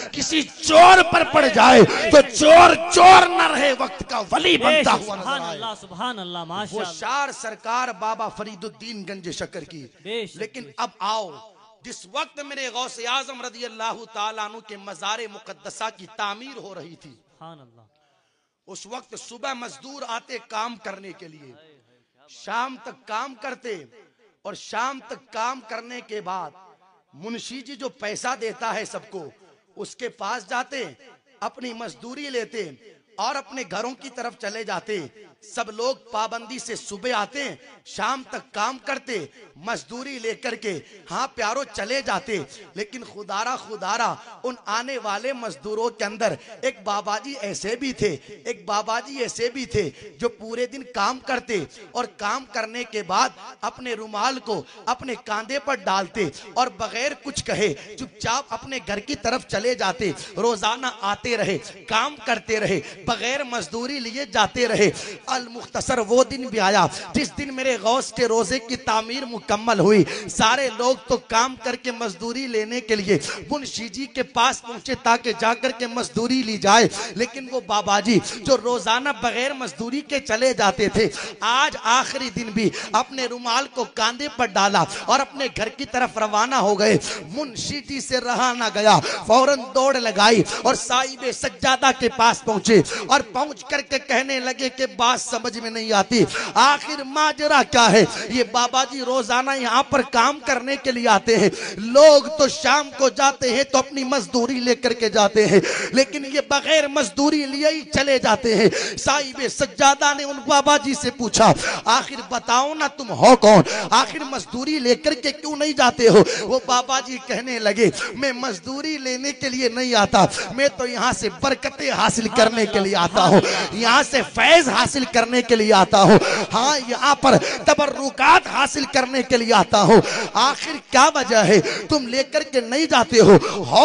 किसी चोर पर पड़ जाए तो चोर चोर न रहे, वक्त का वली बनता हुआ नजर आए। सुभान अल्लाह, माशाअल्लाह। वो शार सरकार बाबा फरीदुद्दीन गंज शक्कर की। लेकिन अब आओ, जिस वक्त मेरे गौसे आजम रज़ी अल्लाह ताला अन्हु के मज़ारे मुक़द्दसा की तामीर हो रही थी, उस वक्त सुबह मजदूर आते काम करने के लिए, शाम तक काम करते और शाम तक काम करने के बाद मुंशी जी जो पैसा देता है सबको, उसके पास जाते, अपनी मजदूरी लेते और अपने घरों की तरफ चले जाते। सब लोग पाबंदी से सुबह आते, शाम तक काम करते, मजदूरी लेकर के हाँ प्यारो चले जाते। लेकिन खुदारा खुदारा उन आने वाले मजदूरों के अंदर एक बाबाजी ऐसे भी थे, एक बाबाजी ऐसे भी थे जो पूरे दिन काम करते और काम करने के बाद अपने रुमाल को अपने कांधे पर डालते और बगैर कुछ कहे चुपचाप अपने घर की तरफ चले जाते। रोजाना आते रहे, काम करते रहे, बगैर मजदूरी लिए जाते रहे। अल मुख्तसर वो दिन भी आया जिस दिन मेरे गौस के रोजे की तामीर मुकम्मल हुई। सारे लोग तो काम करके मजदूरी लेने के लिए मुंशी जी के पास पहुंचे ताकि जाकर के मजदूरी ली जाए। लेकिन वो बाबाजी जो रोजाना बगैर मजदूरी के चले जाते थे, आज आखिरी दिन भी अपने रुमाल को कांधे पर डाला और अपने घर की तरफ रवाना हो गए। मुंशी जी से रहा ना गया, फौरन दौड़ लगाई और साहिब सज्जादा के पास पहुंचे और पहुंच करके कहने लगे कि बात समझ में नहीं आती, आखिर माजरा क्या है। ये बाबा जी रोजाना यहाँ पर काम करने के लिए आते हैं, लोग तो शाम को जाते हैं तो अपनी मजदूरी लेकर के जाते हैं, लेकिन ये बगैर मजदूरी लिए ही चले जाते हैं। साहिब सज्जादा ने उन बाबा जी से पूछा, आखिर बताओ ना तुम हो कौन, आखिर मजदूरी लेकर के क्यों नहीं जाते हो। वो बाबा जी कहने लगे, मैं मजदूरी लेने के लिए नहीं आता, मैं तो यहाँ से बरकतें हासिल करने के लिए आता हूँ, यहाँ से फैज हासिल करने के लिए आता हूँ, हाँ यहाँ पर तबर्रुकात हासिल करने के लिए आता हूँ। आखिर क्या वजह है तुम लेकर के नहीं जाते हो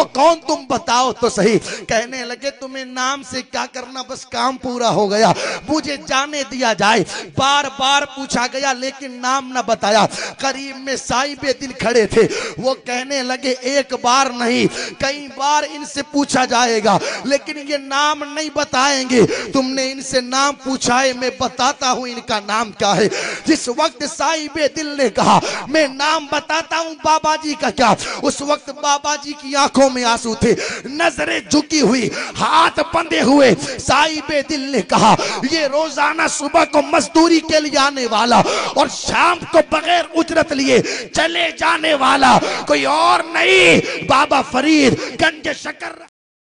कौन तुम बताओ तो सही। कहने लगे, तुम्हें नाम से क्या करना, बस काम पूरा हो गया, मुझे जाने दिया जाए। बार बार पूछा गया लेकिन नाम न बताया। करीब में साहिबे दिल खड़े थे, वो कहने लगे, एक बार नहीं कई बार इनसे पूछा जाएगा लेकिन ये नाम नहीं बताएंगे। तुमने इनसे नाम पूछा है, मैं बताता हूँ इनका नाम क्या है। जिस वक्त साहिबे दिल ने कहा, मैं नाम बताता हूँ बाबा जी का क्या, उस वक्त बाबा जी की आंखों में आंसू थे, नजरें झुकी हुई, हाथ बंधे हुए। साहिबे दिल ने कहा, ये रोजाना सुबह को मजदूरी के लिए आने वाला और शाम को बगैर उजरत लिए चले जाने वाला कोई और नहीं, बाबा फरीद गंज शक्कर।